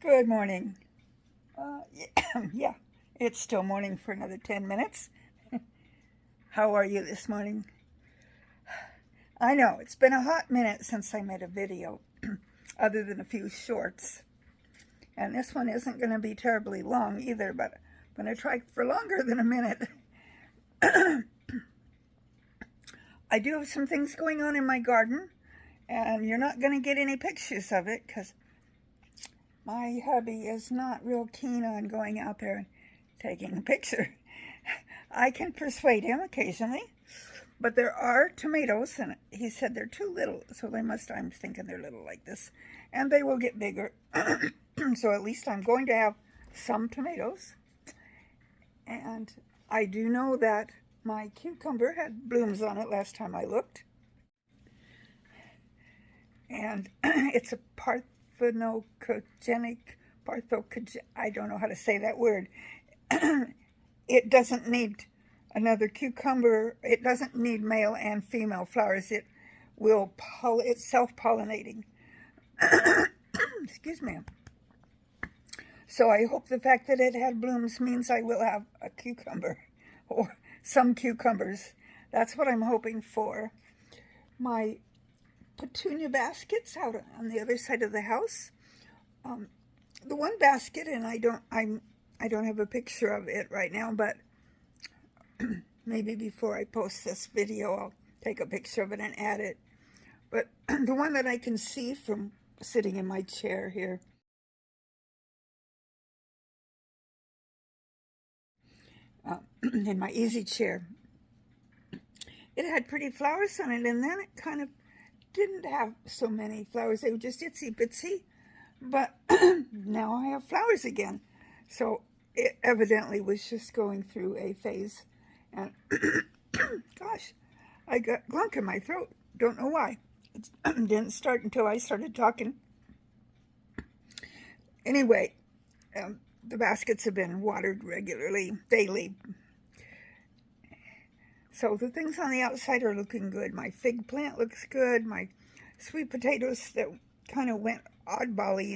Good morning. Yeah, it's still morning for another 10 minutes. How are you this morning? I know, it's been a hot minute since I made a video, other than a few shorts. And this one isn't going to be terribly long either, but I'm going to try for longer than a minute. I do have some things going on in my garden, and you're not going to get any pictures of it because my hubby is not real keen on going out there and taking a picture. I can persuade him occasionally, but there are tomatoes, and he said they're too little, so I'm thinking they're little like this, and they will get bigger. So at least I'm going to have some tomatoes. And I do know that my cucumber had blooms on it last time I looked. And it's a I don't know how to say that word. It doesn't need another cucumber. It doesn't need male and female flowers. It's self-pollinating. Excuse me. So I hope the fact that it had blooms means I will have a cucumber or some cucumbers. That's what I'm hoping for. My petunia baskets out on the other side of the house. The one basket, and I don't have a picture of it right now, but maybe before I post this video, I'll take a picture of it and add it. But the one that I can see from sitting in my chair here, in my easy chair, it had pretty flowers on it, and then it kind of didn't have so many flowers. They were just itsy bitsy, but now I have flowers again. So it evidently was just going through a phase. And gosh, I got glunk in my throat. Don't know why. It didn't start until I started talking. Anyway, the baskets have been watered regularly, daily. So the things on the outside are looking good. My fig plant looks good. My sweet potatoes that kind of went oddbally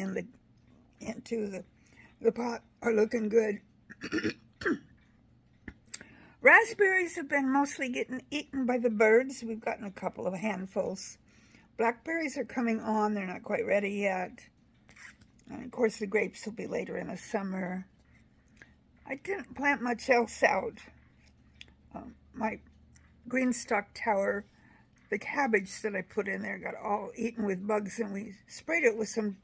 into the pot are looking good. Raspberries have been mostly getting eaten by the birds. We've gotten a couple of handfuls. Blackberries are coming on. They're not quite ready yet. And of course the grapes will be later in the summer. I didn't plant much else out. My green stalk tower, the cabbage that I put in there got all eaten with bugs, and we sprayed it with some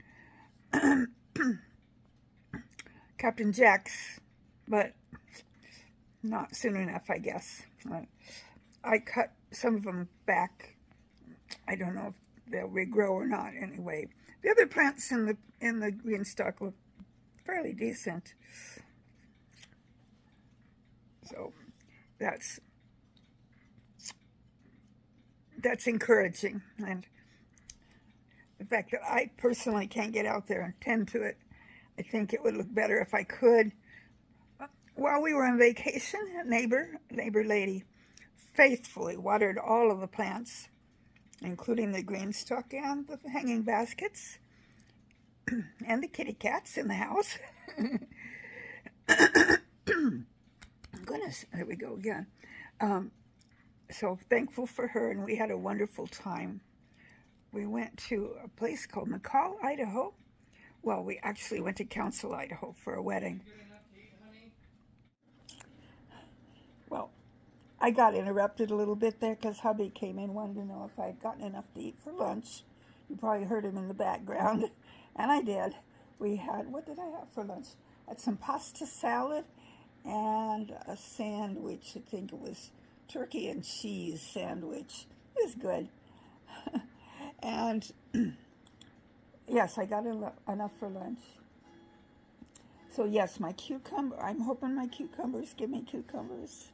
Captain Jack's, but not soon enough, I guess. I cut some of them back. I don't know if they'll regrow or not. Anyway, the other plants in the green stalk look fairly decent. So that's encouraging. And the fact that I personally can't get out there and tend to it, I think it would look better if I could. While we were on vacation, a neighbor lady faithfully watered all of the plants, including the green stalk and the hanging baskets, and the kitty cats in the house. Goodness, there we go again. So thankful for her, and we had a wonderful time. We went to a place called McCall, Idaho. Well, we actually went to Council, Idaho for a wedding. Well, I got interrupted a little bit there because hubby came in, wanted to know if I had gotten enough to eat for lunch. You probably heard him in the background, and I did. We had, what did I have for lunch? I had some pasta salad and a sandwich. I think it was turkey and cheese sandwich. It was good. And yes, I got enough for lunch. So yes, my cucumber, I'm hoping my cucumbers give me cucumbers.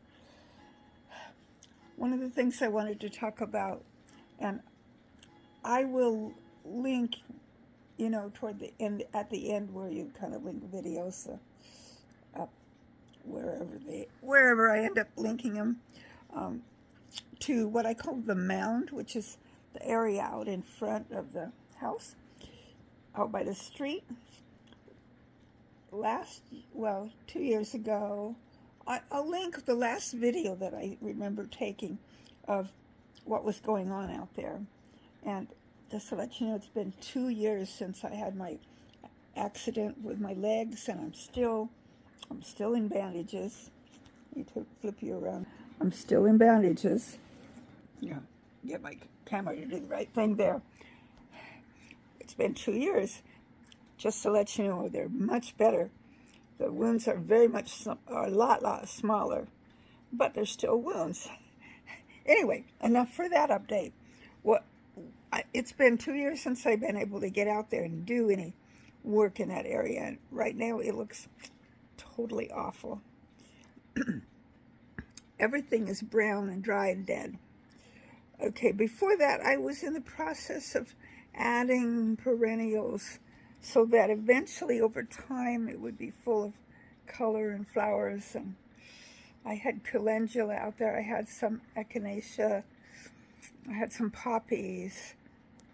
One of the things I wanted to talk about, and I will link, toward the end, at the end where you kind of link videos up wherever I end up linking them, to what I call the mound, which is the area out in front of the house, out by the street. well, 2 years ago, I'll link the last video that I remember taking of what was going on out there. And just to let you know, it's been 2 years since I had my accident with my legs, and I'm still in bandages. I need to flip you around. I'm still in bandages. Yeah, get my camera to do the right thing there. It's been 2 years. Just to let you know, they're much better. The wounds are a lot smaller, but they're still wounds. Anyway, enough for that update. It's been 2 years since I've been able to get out there and do any work in that area, and right now it looks totally awful. Everything is brown and dry and dead. Okay, before that, I was in the process of adding perennials so that eventually, over time, it would be full of color and flowers. And I had calendula out there. I had some echinacea. I had some poppies.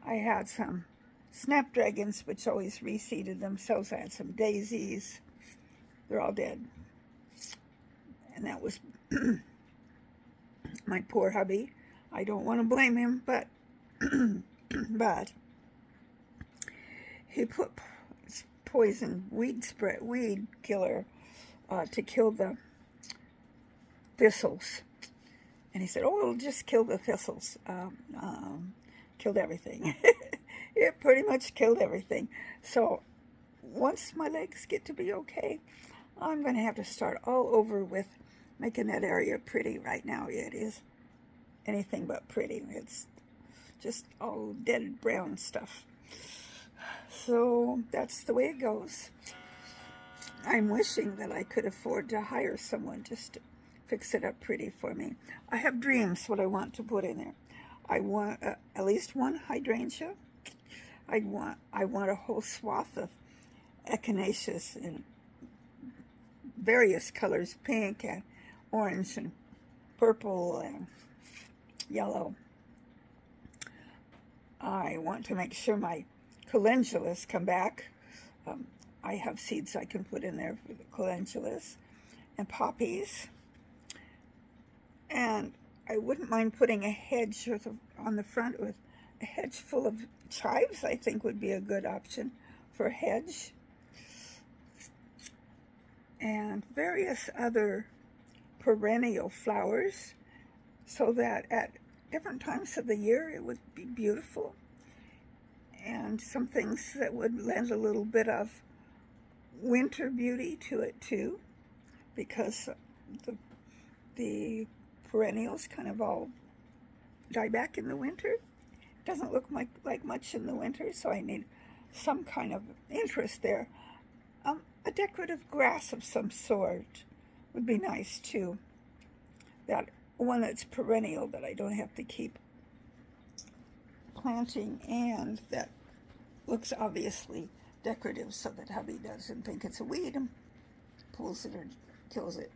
I had some snapdragons, which always reseeded themselves. I had some daisies. They're all dead. And that was my poor hubby. I don't want to blame him, but he put poison weed killer to kill the thistles. And he said, oh, it'll just kill the thistles. Killed everything. It pretty much killed everything. So once my legs get to be okay, I'm going to have to start all over with making that area pretty. Right now it is anything but pretty. It's just all dead brown stuff. So that's the way it goes. I'm wishing that I could afford to hire someone just to fix it up pretty for me. I have dreams what I want to put in there. I want at least one hydrangea. I want a whole swath of echinaceas in various colors, pink and orange and purple and yellow. I want to make sure my calendulas come back. I have seeds I can put in there for the calendulas and poppies. And I wouldn't mind putting a hedge on the front with a hedge full of chives. I think would be a good option for a hedge. And various other perennial flowers, so that at different times of the year it would be beautiful. And some things that would lend a little bit of winter beauty to it too, because the perennials kind of all die back in the winter. It doesn't look like much in the winter, so I need some kind of interest there. A decorative grass of some sort would be nice too. That one that's perennial that I don't have to keep planting, and that looks obviously decorative so that hubby doesn't think it's a weed and pulls it or kills it.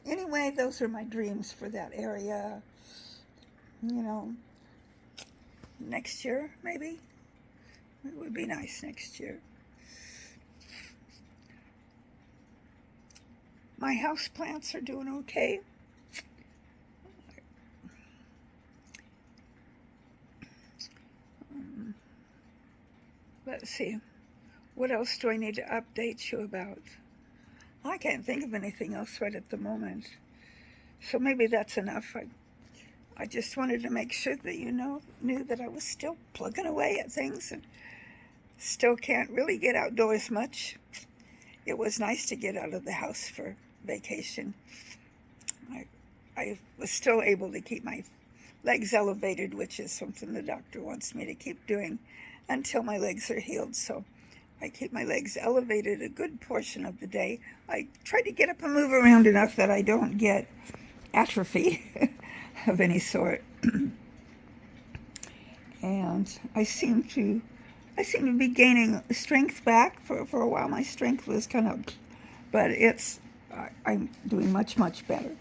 Anyway, those are my dreams for that area. You know, next year maybe. It would be nice next year. My house plants are doing okay. Let's see. What else do I need to update you about? I can't think of anything else right at the moment. So maybe that's enough. I just wanted to make sure that you knew that I was still plugging away at things and still can't really get outdoors much. It was nice to get out of the house for vacation. I was still able to keep my legs elevated, which is something the doctor wants me to keep doing until my legs are healed. So I keep my legs elevated a good portion of the day. I try to get up and move around enough that I don't get atrophy of any sort. And I seem to be gaining strength back. For a while my strength was kind of, but I'm doing much better.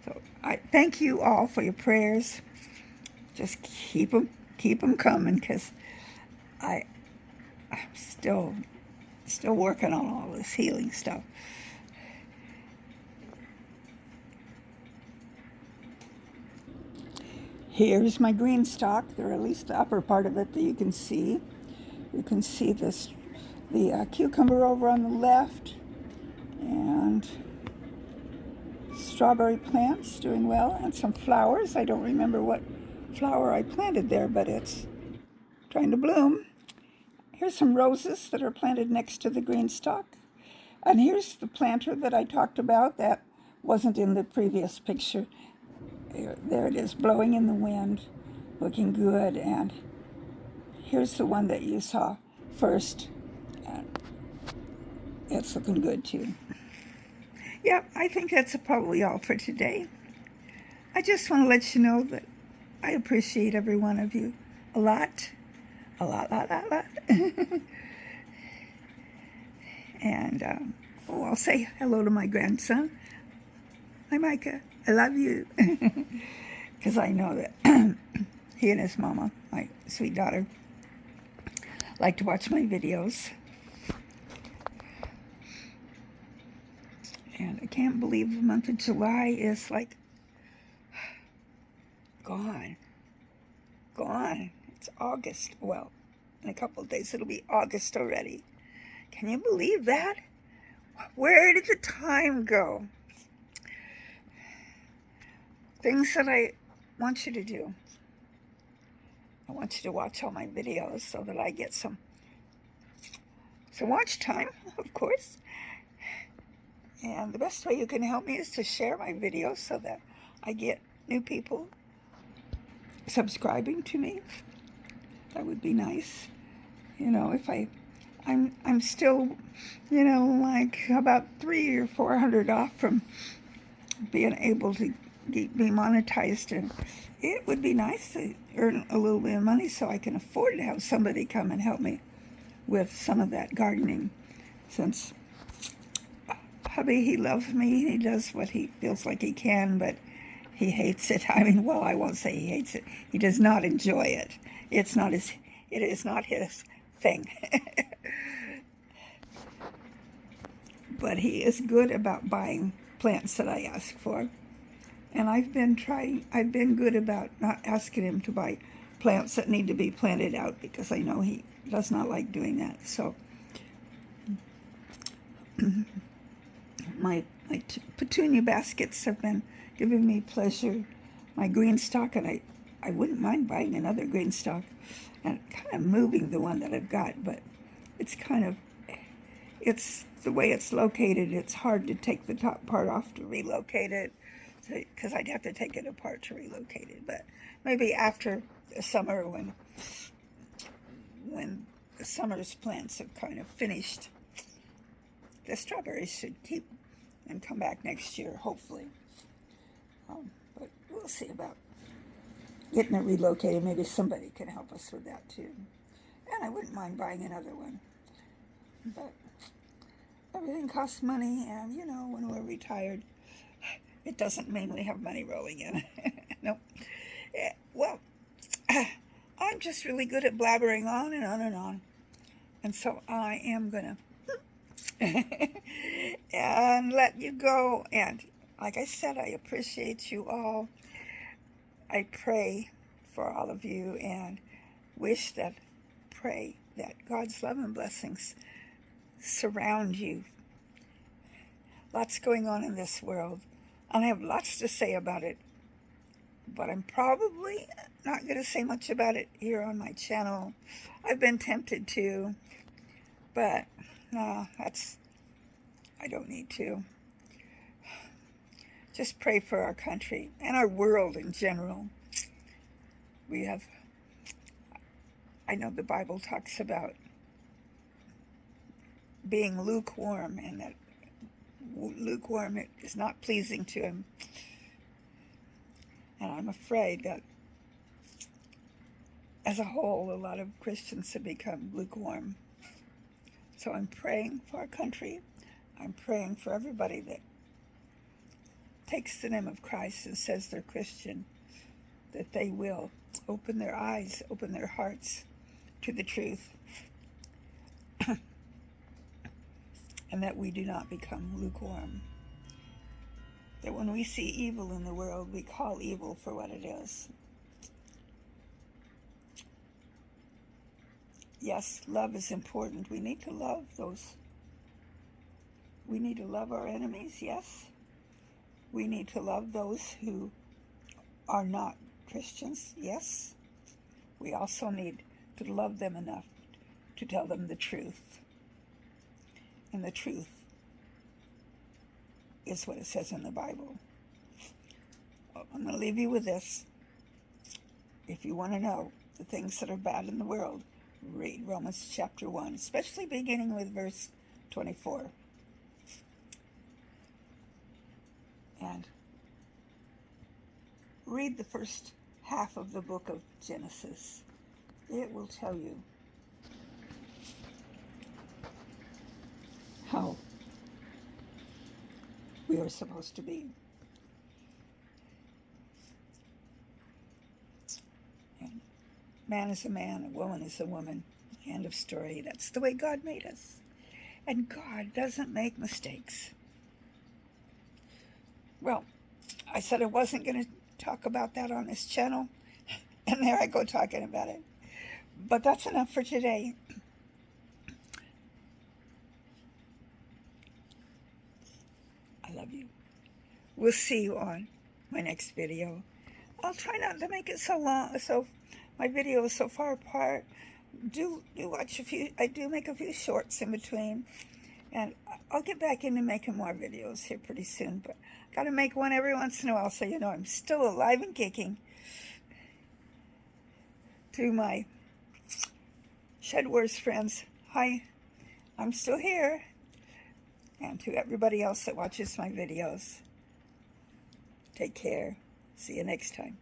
So I thank you all for your prayers. Just keep them coming, because I'm still Still working on all this healing stuff. Here's my green stalk, or at least the upper part of it that you can see. You can see this, the cucumber over on the left, and strawberry plants doing well, and some flowers. I don't remember what flower I planted there, but it's trying to bloom. Here's some roses that are planted next to the green stalk. And here's the planter that I talked about that wasn't in the previous picture. There it is, blowing in the wind, looking good. And here's the one that you saw first. And it's looking good too. Yep, I think that's probably all for today. I just want to let you know that I appreciate every one of you a lot. A lot. And, I'll say hello to my grandson. Hi, Micah. I love you. Because I know that he and his mama, my sweet daughter, like to watch my videos. And I can't believe the month of July is like gone. It's August. Well, in a couple of days it'll be August already. Can you believe that? Where did the time go? Things that I want you to do. I want you to watch all my videos so that I get some watch time, of course. And the best way you can help me is to share my videos so that I get new people subscribing to me. That would be nice. You know, if I'm still, you know, like about 300 or 400 off from being able to be monetized, and it would be nice to earn a little bit of money so I can afford to have somebody come and help me with some of that gardening, since hubby, he loves me. He does what he feels like he can, but he hates it. I mean, well, I won't say he hates it. He does not enjoy it. It is not his thing. But he is good about buying plants that I ask for. And I've been good about not asking him to buy plants that need to be planted out, because I know he does not like doing that. So my petunia baskets have been giving me pleasure. My green stalk, and I wouldn't mind buying another green stalk and kind of moving the one that I've got, but it's the way it's located, it's hard to take the top part off to relocate it, because I'd have to take it apart to relocate it. But maybe after the summer, when the summer's plants have kind of finished, the strawberries should keep and come back next year, hopefully. But we'll see about getting it relocated. Maybe somebody can help us with that too. And I wouldn't mind buying another one. But everything costs money, and you know, when we're retired, it doesn't mainly have money rolling in. No. Well, I'm just really good at blabbering on and on and on. And so I am gonna and let you go. And like I said, I appreciate you all. I pray for all of you and pray that God's love and blessings surround you. Lots going on in this world, and I have lots to say about it, but I'm probably not going to say much about it here on my channel. I've been tempted to, but no, I don't need to. Just pray for our country and our world in general. I know the Bible talks about being lukewarm, and that lukewarm is not pleasing to him. And I'm afraid that as a whole, a lot of Christians have become lukewarm. So I'm praying for our country. I'm praying for everybody that takes the name of Christ and says they're Christian, that they will open their eyes, open their hearts to the truth. and that we do not become lukewarm. That when we see evil in the world, we call evil for what it is. Yes, love is important. We need to love those. We need to love our enemies, yes. We need to love those who are not Christians, yes. We also need to love them enough to tell them the truth. And the truth is what it says in the Bible. I'm going to leave you with this. If you want to know the things that are bad in the world, read Romans chapter 1, especially beginning with verse 24. And read the first half of the book of Genesis. It will tell you how we are supposed to be. And man is a man, a woman is a woman. End of story. That's the way God made us. And God doesn't make mistakes. Well, I said I wasn't going to talk about that on this channel, and there I go talking about it. But that's enough for today. I love you. We'll see you on my next video. I'll try not to make it so long, so my video is so far apart. Do watch a few. I do make a few shorts in between, and I'll get back into making more videos here pretty soon. But I gotta make one every once in a while, so you know I'm still alive and kicking. To my Shed Wars friends, hi, I'm still here. And to everybody else that watches my videos, take care. See you next time.